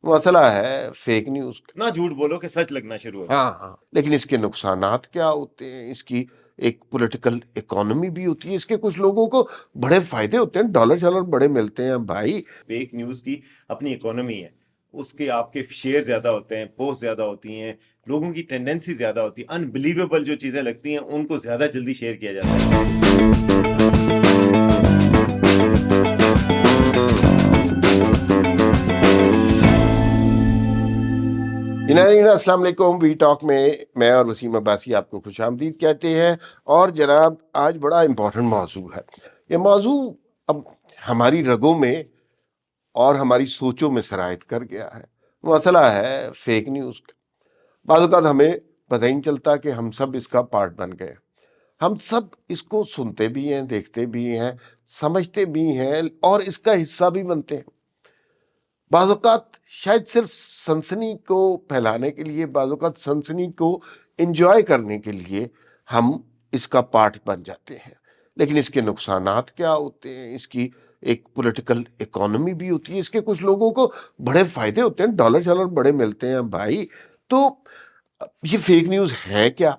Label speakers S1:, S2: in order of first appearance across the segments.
S1: مسئلہ ہے fake news کا۔
S2: اتنا جھوٹ بولو کہ سچ لگنا شروع ہو جائے۔
S1: ہاں، لیکن اس کے نقصانات کیا ہوتے ہیں؟ اس کی ایک پولیٹیکل اکانومی بھی ہوتی ہے، اس کے کچھ لوگوں کو بڑے فائدے ہوتے ہیں، ڈالر شالر بڑے ملتے ہیں بھائی۔
S2: فیک نیوز کی اپنی اکانومی ہے، اس کے آپ کے شیئر زیادہ ہوتے ہیں، پوسٹ زیادہ ہوتی ہیں، لوگوں کی ٹینڈنسی زیادہ ہوتی ہے، انبلیویبل جو چیزیں لگتی ہیں ان کو زیادہ جلدی شیئر کیا جاتا ہے۔
S1: ناظرین السلام علیکم، وی ٹاک میں میں اور وسیم عباسی آپ کو خوش آمدید کہتے ہیں۔ اور جناب آج بڑا امپورٹنٹ موضوع ہے۔ یہ موضوع اب ہماری رگوں میں اور ہماری سوچوں میں سرایت کر گیا ہے۔ مسئلہ ہے فیک نیوز کا۔ بعض اوقات ہمیں پتہ ہی نہیں چلتا کہ ہم سب اس کا پارٹ بن گئے۔ ہم سب اس کو سنتے بھی ہیں، دیکھتے بھی ہیں، سمجھتے بھی ہیں اور اس کا حصہ بھی بنتے ہیں۔ بعض اوقات شاید صرف سنسنی کو پھیلانے کے لیے، بعض اوقات سنسنی کو انجوائے کرنے کے لیے ہم اس کا پارٹ بن جاتے ہیں، لیکن اس کے نقصانات کیا ہوتے ہیں؟ اس کی ایک پولیٹیکل اکانومی بھی ہوتی ہے، اس کے کچھ لوگوں کو بڑے فائدے ہوتے ہیں، ڈالر شالر بڑے ملتے ہیں بھائی۔ تو یہ فیک نیوز ہے کیا؟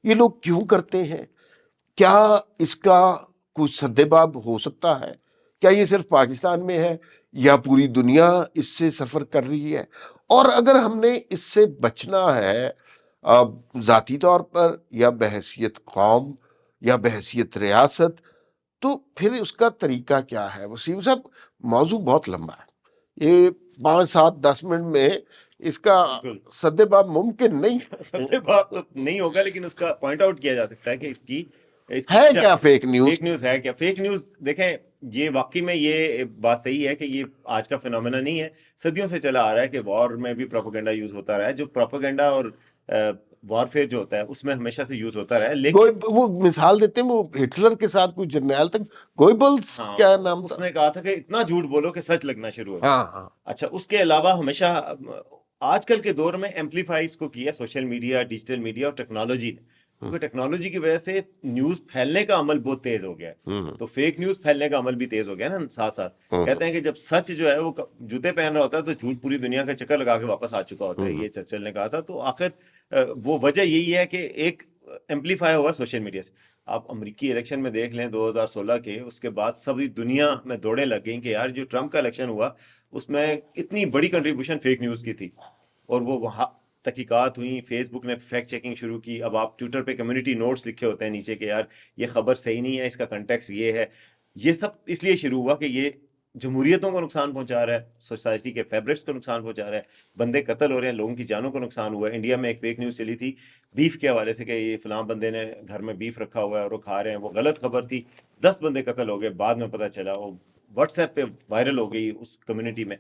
S1: یہ لوگ کیوں کرتے ہیں؟ کیا اس کا کچھ سدباب ہو سکتا ہے؟ کیا یہ صرف پاکستان میں ہے یا پوری دنیا اس سے سفر کر رہی ہے؟ اور اگر ہم نے اس سے بچنا ہے ذاتی طور پر یا بحیثیت قوم یا بحیثیت ریاست، تو پھر اس کا طریقہ کیا ہے؟ وسیم صاحب موضوع بہت لمبا ہے، یہ 5 7 10 منٹ میں اس کا
S2: بالکل
S1: سدباب ممکن نہیں
S2: سب بات تو نہیں ہوگا، لیکن اس کا پوائنٹ آؤٹ کیا جا سکتا ہے کہ اس کی
S1: ہے کیا فیک نیوز؟
S2: فیک نیوز ہے کیا۔ فیک نیوز دیکھیں، یہ واقعی میں یہ بات صحیح ہے کہ یہ آج کا فینومینا نہیں ہے، صدیوں سے چلا آ رہا ہے کہ وار میں بھی پروپیگنڈا یوز ہوتا رہا ہے۔ جو پروپیگنڈا اور وارفیئر جو ہوتا ہے اس میں ہمیشہ سے یوز ہوتا رہا ہے، لیکن
S1: وہ مثال دیتے ہیں، وہ ہٹلر کے ساتھ کوئی جرنیل تک گوئبلس کیا نام
S2: اس
S1: تھا؟
S2: نے کہا تھا کہ اتنا جھوٹ بولو کہ سچ لگنا شروع ہو جائے۔
S1: ہاں
S2: اچھا، اس کے علاوہ ہمیشہ آج کل کے دور میں ایمپلیفائی اس کو کیا سوشل میڈیا، ڈیجیٹل میڈیا اور ٹیکنالوجی نے، کیونکہ ٹیکنالوجی کی وجہ سے نیوز پھیلنے کا عمل بہت تیز ہو گیا ہے، تو فیک نیوز پھیلنے کا عمل بھی تیز ہو گیا نا ساتھ ساتھ۔ کہتے ہیں کہ جب سچ جو ہے وہ جوتے پہن رہا ہوتا ہے تو جھوٹ پوری دنیا کا چکر لگا کے واپس آ چکا ہوتا ہے، یہ چرچل نے کہا تھا۔ تو آخر وہ وجہ یہی ہے کہ ایک ایمپلیفائی ہوا سوشل میڈیا سے۔ آپ امریکی الیکشن میں دیکھ لیں 2016 کے، اس کے بعد سبھی دنیا میں دوڑیں لگ گئیں کہ یار جو ٹرمپ کا الیکشن ہوا اس میں اتنی بڑی کنٹریبیوشن فیک نیوز کی تھی، اور وہ وہاں تحقیقات ہوئیں، فیس بک نے فیکٹ چیکنگ شروع کی۔ اب آپ ٹویٹر پہ کمیونٹی نوٹس لکھے ہوتے ہیں نیچے کہ یار یہ خبر صحیح نہیں ہے، اس کا کنٹیکس یہ ہے۔ یہ سب اس لیے شروع ہوا کہ یہ جمہوریتوں کو نقصان پہنچا رہا ہے، سوسائٹی کے فیبرکس کو نقصان پہنچا رہا ہے، بندے قتل ہو رہے ہیں، لوگوں کی جانوں کو نقصان ہوا ہے۔ انڈیا میں ایک فیک نیوز چلی تھی بیف کے حوالے سے کہ یہ فلاں بندے نے گھر میں بیف رکھا ہوا ہے اور وہ کھا رہے ہیں، وہ غلط خبر تھی، 10 بندے قتل ہو گئے، بعد میں پتہ چلا وہ واٹس ایپ پہ وائرل ہو گئی اس کمیونٹی میں۔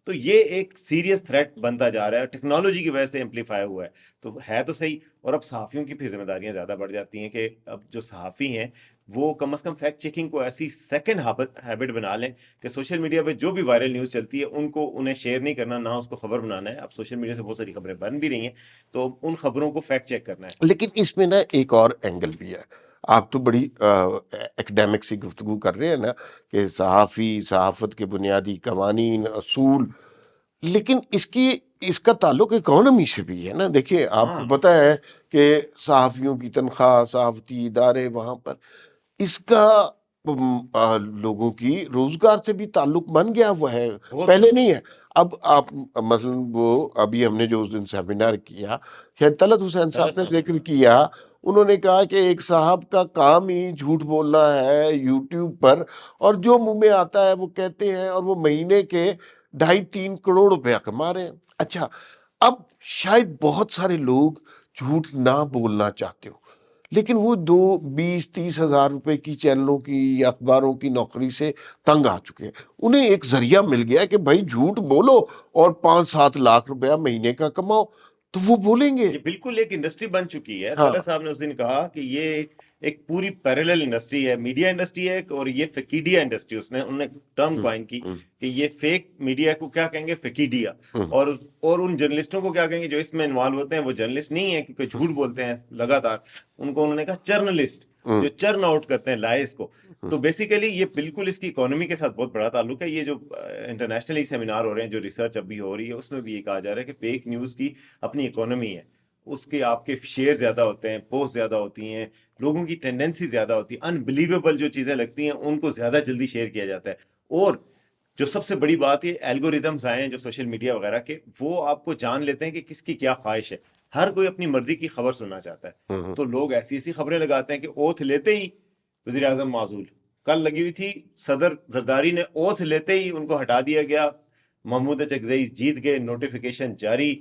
S2: تو یہ ایک سیریس تھریٹ بنتا جا رہا ہے، ٹیکنالوجی کی وجہ سے ایمپلیفائی ہوا ہے، تو ہے تو صحیح۔ اور اب صحافیوں کی پھر ذمہ داریاں زیادہ بڑھ جاتی ہیں کہ اب جو صحافی ہیں وہ کم از کم فیکٹ چیکنگ کو ایسی سیکنڈ ہیبٹ بنا لیں کہ سوشل میڈیا پہ جو بھی وائرل نیوز چلتی ہے ان کو انہیں شیئر نہیں کرنا، نہ اس کو خبر بنانا ہے۔ اب سوشل میڈیا سے بہت ساری خبریں بن بھی رہی ہیں، تو ان خبروں کو فیکٹ چیک کرنا ہے۔
S1: لیکن اس میں نا ایک اور اینگل بھی ہے۔ آپ تو بڑی ایکڈیمک سی گفتگو کر رہے ہیں نا کہ صحافت کے بنیادی قوانین، اصول، لیکن اس کا تعلق اکانومی سے بھی ہے نا۔ دیکھیے آپ کو پتہ ہے کہ صحافیوں کی تنخواہ، صحافتی ادارے، وہاں پر اس کا لوگوں کی روزگار سے بھی تعلق بن گیا ہوا ہے، پہلے نہیں ہے۔ اب آپ مثلا وہ ابھی ہم نے جو اس دن سیمینار کیا، شاید طلعت حسین صاحب نے ذکر کیا، انہوں نے کہا کہ ایک صاحب کا کام ہی جھوٹ بولنا ہے یوٹیوب پر، اور جو منہ میں آتا ہے وہ کہتے ہیں، اور وہ مہینے کے 2.5 کروڑ روپیہ کما رہے ہیں۔ اچھا، اب شاید بہت سارے لوگ جھوٹ نہ بولنا چاہتے ہو، لیکن وہ 20-30 ہزار روپے کی چینلوں کی یا اخباروں کی نوکری سے تنگ آ چکے ہیں۔ انہیں ایک ذریعہ مل گیا کہ بھائی جھوٹ بولو اور 5-7 لاکھ روپیہ مہینے کا کماؤ، تو وہ بولیں گے۔
S2: یہ بالکل ایک انڈسٹری بن چکی ہے۔
S1: ہاں
S2: طلعت صاحب نے اس دن کہا کہ یہ ایک پوری پیرلل انڈسٹری ہے، میڈیا انڈسٹری ہے، اور یہ فیکیڈیا انڈسٹری، انہوں نے ٹرم کوائن کی کہ یہ فیک میڈیا کو کیا کہیں گے، فیکیڈیا۔ اور ان جرنلسٹوں کو کیا کہیں گے جو اس میں انوالو ہوتے ہیں، وہ جرنلسٹ نہیں ہیں کیونکہ جھوٹ بولتے ہیں لگاتار، ان کو انہوں نے کہا جرنلسٹ، جو چرن آؤٹ کرتے ہیں لائز کو۔ تو بیسیکلی یہ بالکل اس کی اکانومی کے ساتھ بہت بڑا تعلق ہے. یہ جو انٹرنیشنلی سیمینار ہو رہے ہیں, جو ریسرچ ابھی ہو رہی ہے, اس میں بھی یہ کہا جا رہا ہے کہ فیک نیوز کی اپنی اکانومی ہے. اس کے آپ کے شیئر زیادہ ہوتے ہیں, پوسٹ زیادہ ہوتی ہیں, لوگوں کی ٹینڈنسی زیادہ ہوتی ہے, انبلیویبل جو چیزیں لگتی ہیں ان کو زیادہ جلدی شیئر کیا جاتا ہے. اور جو سب سے بڑی بات, یہ الگوریدمز آئے ہیں جو سوشل میڈیا وغیرہ کے, وہ آپ کو جان لیتے ہیں کہ کس کی کیا خواہش ہے. ہر کوئی اپنی مرضی کی خبر سننا چاہتا ہے, تو لوگ ایسی ایسی خبریں لگاتے ہیں کہ اوتھ لیتے ہی وزیر اعظم معزول. کل لگی ہوئی تھی, صدر زرداری نے اوتھ لیتے ہی ان کو ہٹا دیا گیا, محمود چکزئی جیت گئے, نوٹیفیکیشن جاری,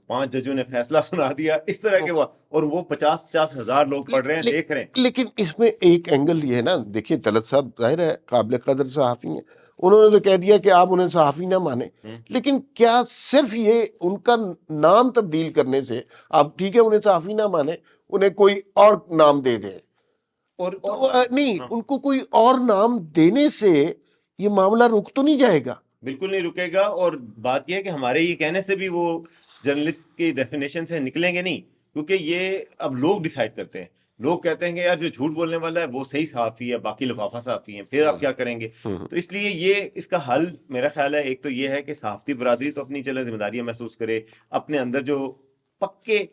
S2: 5 ججوں نے فیصلہ سنا دیا, اس طرح کے. اور وہ 50 ہزار لوگ پڑھ رہے ہیں, دیکھ رہے ہیں.
S1: لیکن اس میں ایک اینگل یہ ہے نا, دیکھیے طلعت صاحب ظاہر ہے قابل قدر صحافی ہیں, انہوں نے تو کہہ دیا کہ آپ انہیں صحافی نہ مانیں, لیکن کیا صرف یہ ان کا نام تبدیل کرنے سے آپ ٹھیک ہے انہیں صحافی نہ مانیں, انہیں کوئی اور نام دے دیں,
S2: اور
S1: نہیں ان کو کوئی اور نام دینے سے یہ معاملہ رک تو نہیں جائے گا؟
S2: بالکل نہیں رکے گا. اور بات یہ ہے کہ ہمارے یہ کہنے سے بھی وہ جرنلسٹ کی ڈیفینیشن سے نکلیں گے نہیں, کیونکہ یہ اب لوگ ڈیسائیڈ کرتے ہیں. لوگ کہتے ہیں کہ یار جو جھوٹ بولنے والا ہے وہ صحیح صحافی ہے, باقی لفافہ صحافی ہیں, پھر آپ کیا کریں گے؟ تو اس لیے یہ اس کا حل میرا خیال ہے, ایک تو یہ ہے کہ صحافتی برادری تو اپنی ذمہ داریاں محسوس کرے, اپنے اندر جو پکے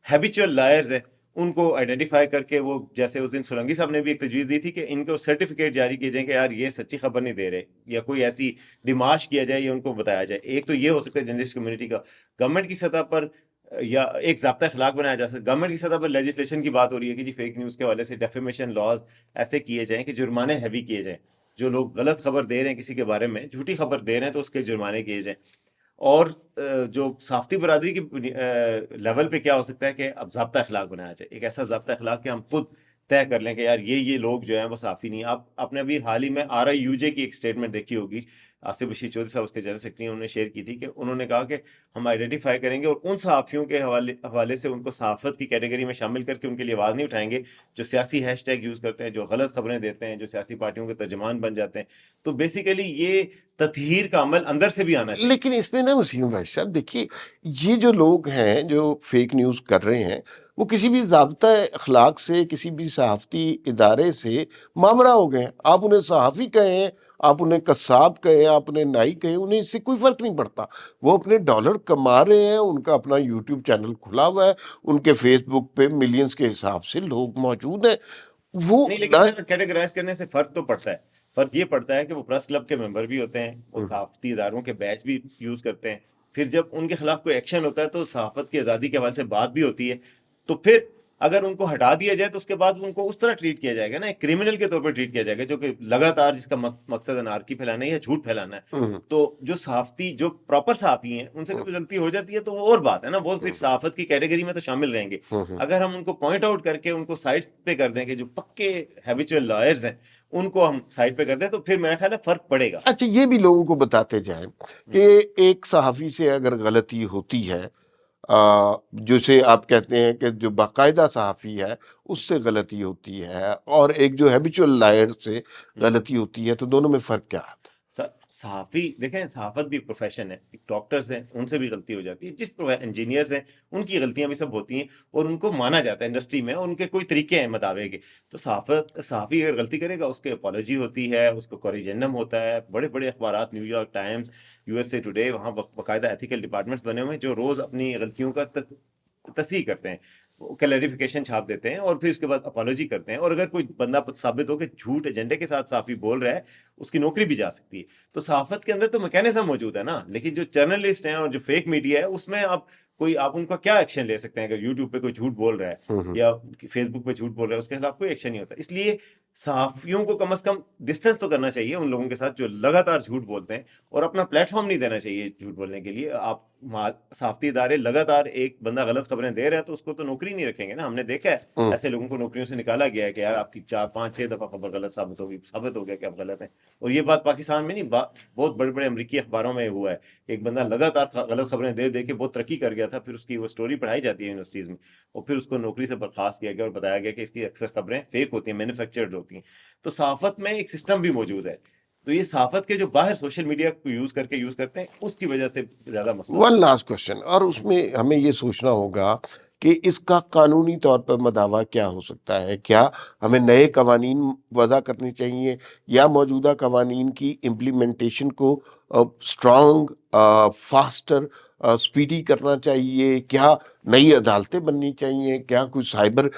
S2: ہیبیچول لائرز ہیں ان کو آئیڈینٹیفائی کر کے, وہ جیسے اس دن سولنگی صاحب نے بھی ایک تجویز دی تھی کہ ان کو سرٹیفکیٹ جاری کیے جائیں کہ یار یہ سچی خبر نہیں دے رہے, یا کوئی ایسی ڈیمارش کیا جائے یا ان کو بتایا جائے. ایک تو یہ ہو سکتا ہے جرنلسٹ کمیونٹی کا. گورنمنٹ کی سطح پر یا ایک ضابطہ اخلاق بنایا جا سکتا ہے. گورنمنٹ کی سطح پر لیجسلیشن کی بات ہو رہی ہے کہ جی فیک نیوز کے حوالے سے ڈیفیمیشن لاز ایسے کیے جائیں کہ جرمانے ہیوی کیے جائیں. جو لوگ غلط خبر دے رہے ہیں کسی کے بارے میں, جھوٹی خبر دے رہے ہیں, تو اس کے جرمانے کیے جائیں. اور جو صحافتی برادری کی لیول پہ کیا ہو سکتا ہے کہ اب ضابطہ اخلاق بنایا جائے, ایک ایسا ضابطہ اخلاق کہ ہم خود طے کر لیں کہ یار یہ لوگ جو ہیں وہ صحافی نہیں. آپ نے ابھی حال ہی میں RIUJ کی ایک اسٹیٹمنٹ دیکھی ہوگی, آصف بشیر چودھری صاحب اس کے جنرل سیکرٹری, انہوں نے شیئر کی تھی کہ انہوں نے کہا کہ ہم آئیڈینٹیفائی کریں گے اور ان صحافیوں کے حوالے سے ان کو صحافت کی کیٹیگری میں شامل کر کے ان کے لیے آواز نہیں اٹھائیں گے جو سیاسی ہیش ٹیگ یوز کرتے ہیں, جو غلط خبریں دیتے ہیں, جو سیاسی پارٹیوں کے ترجمان بن جاتے ہیں. تو بیسیکلی یہ تطہیر کا عمل اندر سے بھی آنا چاہیے.
S1: لیکن اس میں نا وسیم بھائی صاحب دیکھیے, یہ جو لوگ ہیں جو فیک نیوز کر رہے ہیں, وہ کسی بھی ضابطہ اخلاق سے, کسی بھی صحافتی ادارے سے مامرہ ہو گئے ہیں. آپ انہیں صحافی کہیں, آپ انہیں قصاب کہیں, آپ انہیں نائی کہیں, انہیں اس سے کوئی فرق نہیں پڑتا. وہ اپنے ڈالر کما رہے ہیں, ان کا اپنا یوٹیوب چینل کھلا ہوا ہے, ان کے فیس بک پہ ملینز کے حساب سے لوگ موجود ہیں. وہ
S2: نہیں, لیکن کیٹیگرائز کرنے سے فرق تو پڑتا ہے. فرق یہ پڑتا ہے کہ وہ پریس کلب کے ممبر بھی ہوتے ہیں, وہ صحافتی اداروں کے بیچ بھی یوز کرتے ہیں. پھر جب ان کے خلاف کوئی ایکشن ہوتا ہے تو صحافت کی آزادی کے حوالے سے بات بھی ہوتی ہے. تو پھر اگر ان کو ہٹا دیا جائے تو اس کے بعد ان کو اس طرح ٹریٹ کیا جائے گا نا, ایک کرمنل کے طور پر ٹریٹ کیا جائے گا, جو کہ لگاتار جس کا مقصد انارکی پھیلانا ہے یا جھوٹ پھیلانا ہے. تو جو صحافتی, جو پراپر صحافی ہیں, ان سے کوئی غلطی ہو جاتی ہے تو وہ اور بات ہے نا, وہ پھر صحافت کی کیٹیگری میں تو شامل رہیں گے. اگر ہم ان کو پوائنٹ آؤٹ کر کے ان کو سائڈ پہ کر دیں کہ جو پکے ہیبیچول لائرز ہیں ان کو ہم سائڈ پہ کر دیں, تو پھر میرا خیال ہے فرق پڑے گا.
S1: اچھا, یہ بھی لوگوں کو بتاتے جائیں کہ ایک صحافی سے اگر غلطی ہوتی ہے, جسے آپ کہتے ہیں کہ جو باقاعدہ صحافی ہے اس سے غلطی ہوتی ہے, اور ایک جو ہیبیچول لائر سے غلطی ہوتی ہے, تو دونوں میں فرق کیا ہے؟
S2: صحافی دیکھیں, صحافت بھی پروفیشن ہے. ڈاکٹرز ہیں, ان سے بھی غلطی ہو جاتی ہے, جس انجینئرز ہیں ان کی غلطیاں بھی سب ہوتی ہیں, اور ان کو مانا جاتا ہے انڈسٹری میں, اور ان کے کوئی طریقے ہیں مطابق کے. تو صحافی اگر غلطی کرے گا اس کے اپالوجی ہوتی ہے, اس کو کوریجنڈم ہوتا ہے. بڑے بڑے اخبارات, new York Times, USA today, وہاں باقاعدہ ایتھیکل ڈپارٹمنٹس بنے ہوئے ہیں جو روز اپنی غلطیوں کا تصحیح کرتے ہیں, کلیریفیکیشن چھاپ دیتے ہیں, اور پھر اس کے بعد اپالوجی کرتے ہیں. اور اگر کوئی بندہ ثابت ہو کہ جھوٹ ایجنڈے کے ساتھ صحافی بول رہا ہے, اس کی نوکری بھی جا سکتی ہے. تو صحافت کے اندر تو میکینزم موجود ہے نا, لیکن جو جرنلسٹ ہیں اور جو فیک میڈیا ہے اس میں آپ ان کا کیا ایکشن لے سکتے ہیں؟ اگر یوٹیوب پہ کوئی جھوٹ بول رہا ہے یا فیس بک پہ جھوٹ بول رہا ہے, اس کے خلاف کوئی ایکشن نہیں ہوتا. اس لیے صحافیوں کو کم از کم ڈسٹینس تو کرنا چاہیے ان لوگوں کے ساتھ جو لگاتار جھوٹ بولتے ہیں, اور اپنا پلیٹ فارم نہیں دینا چاہیے جھوٹ بولنے کے لیے. آپ صحافتی ادارے لگاتار, ایک بندہ غلط خبریں دے رہا ہے تو اس کو تو نوکری نہیں رکھیں گے نا. ہم نے دیکھا ہے ایسے لوگوں کو نوکریوں سے نکالا گیا ہے کہ یار آپ کی 4 5 6 دفعہ خبر غلط ثابت ہو گیا کہ آپ غلط ہیں. اور یہ بات پاکستان میں نہیں, بہت بڑے بڑے امریکی اخباروں میں ہوا ہے. ایک بندہ لگاتار غلط خبریں دے کے بہت ترقی کر گیا تھا, پھر اس کی وہ سٹوری پڑھائی جاتی ہے یونیورسٹیز میں, اور پھر اس کو نوکری سے برخاست کیا گیا اور بتایا گیا کہ اس کی اکثر خبریں فیک ہوتی ہیں, مینوفیکچرڈ ہوتی ہیں. تو صحافت میں ایک سسٹم بھی موجود ہے. تو یہ صحافت کے جو باہر سوشل میڈیا کو یوز کرتے ہیں اس کی وجہ سے زیادہ مسئلہ.
S1: ون لاسٹ کوشچن, اور اس میں ہمیں یہ سوچنا ہوگا کہ اس کا قانونی طور پر مداوع کیا ہو سکتا ہے؟ کیا ہمیں نئے قوانین وضع کرنے چاہیے یا موجودہ قوانین کی امپلیمنٹیشن کو اسٹرانگ، فاسٹر، اسپیڈی کرنا چاہیے؟ کیا نئی عدالتیں بننی چاہیے؟ کیا کچھ سائبر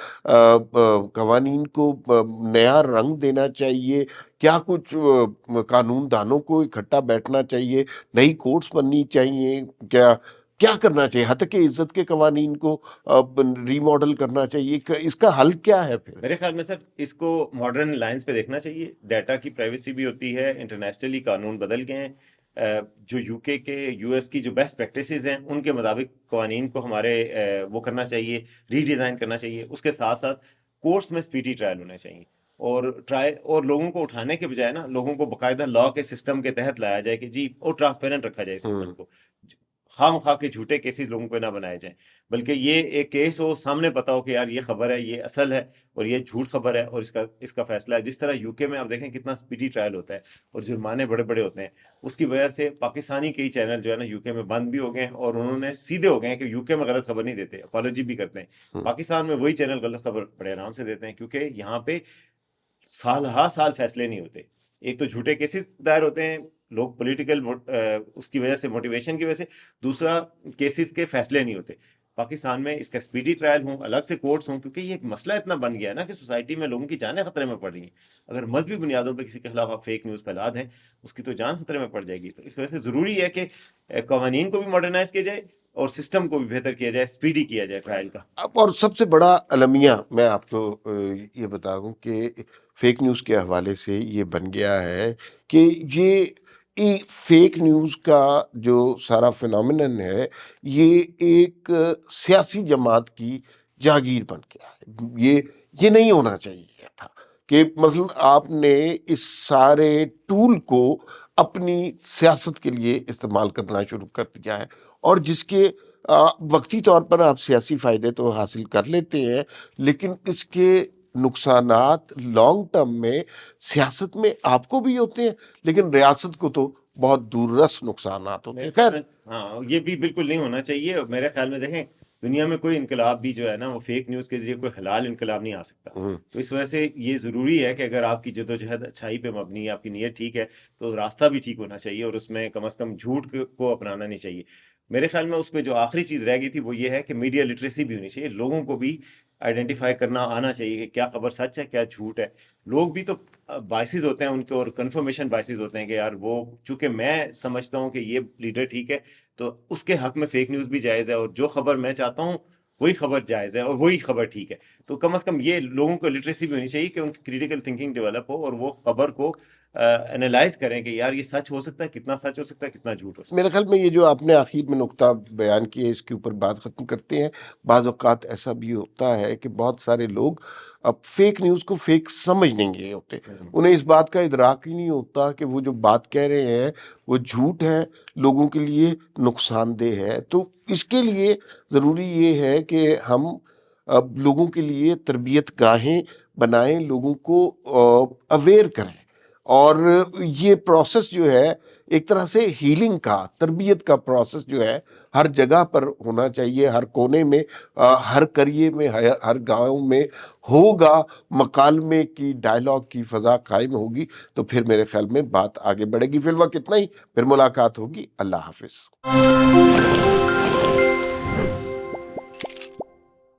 S1: قوانین کو نیا رنگ دینا چاہیے؟ کیا کچھ قانون دانوں کو اکٹھا بیٹھنا چاہیے؟ نئی کورٹس بننی چاہیے؟ کیا کرنا چاہیے؟ حتیٰ کہ عزت کے قوانین کو ری ماڈل کرنا چاہیے؟ اس کا حل کیا ہے پھر؟
S2: میرے خیال میں سر اس کو ماڈرن لائنز پہ دیکھنا چاہیے. ڈیٹا کی پرائیویسی بھی ہوتی ہے، انٹرنیشنلی قانون بدل گئے ہیں. جو یو کے یو ایس کی جو بیسٹ پریکٹسز ہیں ان کے مطابق قوانین کو ہمارے وہ کرنا چاہیے، ری ڈیزائن کرنا چاہیے. اس کے ساتھ ساتھ کورٹس میں اسپیڈی ٹرائل ہونے چاہیے، اور لوگوں کو اٹھانے کے بجائے نا لوگوں کو باقاعدہ لا کے سسٹم کے تحت لایا جائے کہ جی، اور ٹرانسپیرنٹ رکھا جائے سسٹم کو. خام خواہ کے جھوٹے کیسز لوگوں کو نہ بنائے جائیں، بلکہ یہ ایک کیس ہو سامنے پتا ہو کہ یار یہ خبر ہے، یہ اصل ہے اور یہ جھوٹ خبر ہے، اور اس کا فیصلہ ہے. جس طرح یو کے میں آپ دیکھیں کتنا اسپیڈی ٹرائل ہوتا ہے اور جرمانے بڑے بڑے ہوتے ہیں. اس کی وجہ سے پاکستانی کئی چینل جو ہے نا یو کے میں بند بھی ہو گئے ہیں، اور انہوں نے سیدھے ہو گئے ہیں کہ یو کے میں غلط خبر نہیں دیتے، اپالوجی بھی کرتے ہیں. پاکستان میں وہی چینل غلط خبر بڑے آرام سے دیتے ہیں، کیونکہ یہاں پہ سال ہا سال فیصلے نہیں ہوتے. ایک تو جھوٹے کیسز دائر ہوتے ہیں، لوگ پولیٹیکل اس کی وجہ سے، موٹیویشن کی وجہ سے. دوسرا، کیسز کے فیصلے نہیں ہوتے. پاکستان میں اس کا اسپیڈی ٹرائل ہوں، الگ سے کورٹس ہوں، کیونکہ یہ ایک مسئلہ اتنا بن گیا ہے نا کہ سوسائٹی میں لوگوں کی جانیں خطرے میں پڑ رہی ہیں. اگر مذہبی بنیادوں پہ کسی کے خلاف آپ فیک نیوز پھیلا دیں، اس کی تو جان خطرے میں پڑ جائے گی. تو اس وجہ سے ضروری ہے کہ قوانین کو بھی ماڈرنائز کیا جائے اور سسٹم کو بھی بہتر کیا جائے، اسپیڈی کیا جائے ٹرائل کا.
S1: اور سب سے بڑا المیہ میں آپ کو یہ بتا دوں کہ فیک نیوز کے حوالے سے یہ بن گیا ہے کہ یہ فیک نیوز کا جو سارا فینومینن ہے، یہ ایک سیاسی جماعت کی جاگیر بن گیا ہے. یہ نہیں ہونا چاہیے تھا کہ مثلا آپ نے اس سارے ٹول کو اپنی سیاست کے لیے استعمال کرنا شروع کر دیا ہے، اور جس کے وقتی طور پر آپ سیاسی فائدے تو حاصل کر لیتے ہیں، لیکن اس کے نقصانات لانگ ٹرم میں سیاست میں آپ کو بھی ہوتے ہیں، لیکن ریاست کو تو بہت دور رس نقصانات ہوتے
S2: میرے
S1: ہیں.
S2: خیال
S1: خیر،
S2: میں ہاں، یہ بھی بالکل نہیں ہونا چاہیے. اور میرے خیال میں دیکھیں، دنیا میں کوئی انقلاب بھی جو ہے نا وہ فیک نیوز کے ذریعے کوئی حلال انقلاب نہیں آ سکتا. تو اس وجہ سے یہ ضروری ہے کہ اگر آپ کی جدوجہد اچھائی پہ مبنی ہے، آپ کی نیت ٹھیک ہے، تو راستہ بھی ٹھیک ہونا چاہیے، اور اس میں کم از کم جھوٹ کو اپنانا نہیں چاہیے. میرے خیال میں اس پہ جو آخری چیز رہ گئی تھی وہ یہ ہے کہ میڈیا لٹریسی بھی ہونی چاہیے. لوگوں کو بھی آئیڈینٹیفائی کرنا آنا چاہیے کہ کیا خبر سچ ہے، کیا جھوٹ ہے. لوگ بھی تو بائسز ہوتے ہیں ان کے، اور کنفرمیشن بائسز ہوتے ہیں کہ یار وہ، چونکہ میں سمجھتا ہوں کہ یہ لیڈر ٹھیک ہے، تو اس کے حق میں فیک نیوز بھی جائز ہے، اور جو خبر میں چاہتا ہوں وہی خبر جائز ہے اور وہی خبر ٹھیک ہے. تو کم از کم یہ لوگوں کو لٹریسی بھی ہونی چاہیے کہ ان کی کریٹیکل تھنکنگ ڈیولپ ہو، اور وہ خبر کو انالائز کریں کہ یار یہ سچ ہو سکتا ہے، کتنا سچ ہو سکتا ہے، کتنا جھوٹ ہو سکتا ہے.
S1: میرے خیال میں یہ جو آپ نے آخر میں نقطہ بیان کیا، اس کے اوپر بات ختم کرتے ہیں. بعض اوقات ایسا بھی ہوتا ہے کہ بہت سارے لوگ اب فیک نیوز کو فیک سمجھ نہیں گئے ہوتے، انہیں اس بات کا ادراک ہی نہیں ہوتا کہ وہ جو بات کہہ رہے ہیں وہ جھوٹ ہے، لوگوں کے لیے نقصان دہ ہے. تو اس کے لیے ضروری یہ ہے کہ ہم اب لوگوں کے لیے تربیت گاہیں بنائیں، لوگوں کو اویئر کریں. اور یہ پروسیس جو ہے ایک طرح سے ہیلنگ کا، تربیت کا پروسیس جو ہے ہر جگہ پر ہونا چاہیے، ہر کونے میں، ہر قریے میں، ہر گاؤں میں ہوگا. مکالمے کی، ڈائلاگ کی فضا قائم ہوگی تو پھر میرے خیال میں بات آگے بڑھے گی. فی الوقت اتنا ہی، پھر ملاقات ہوگی. اللہ حافظ.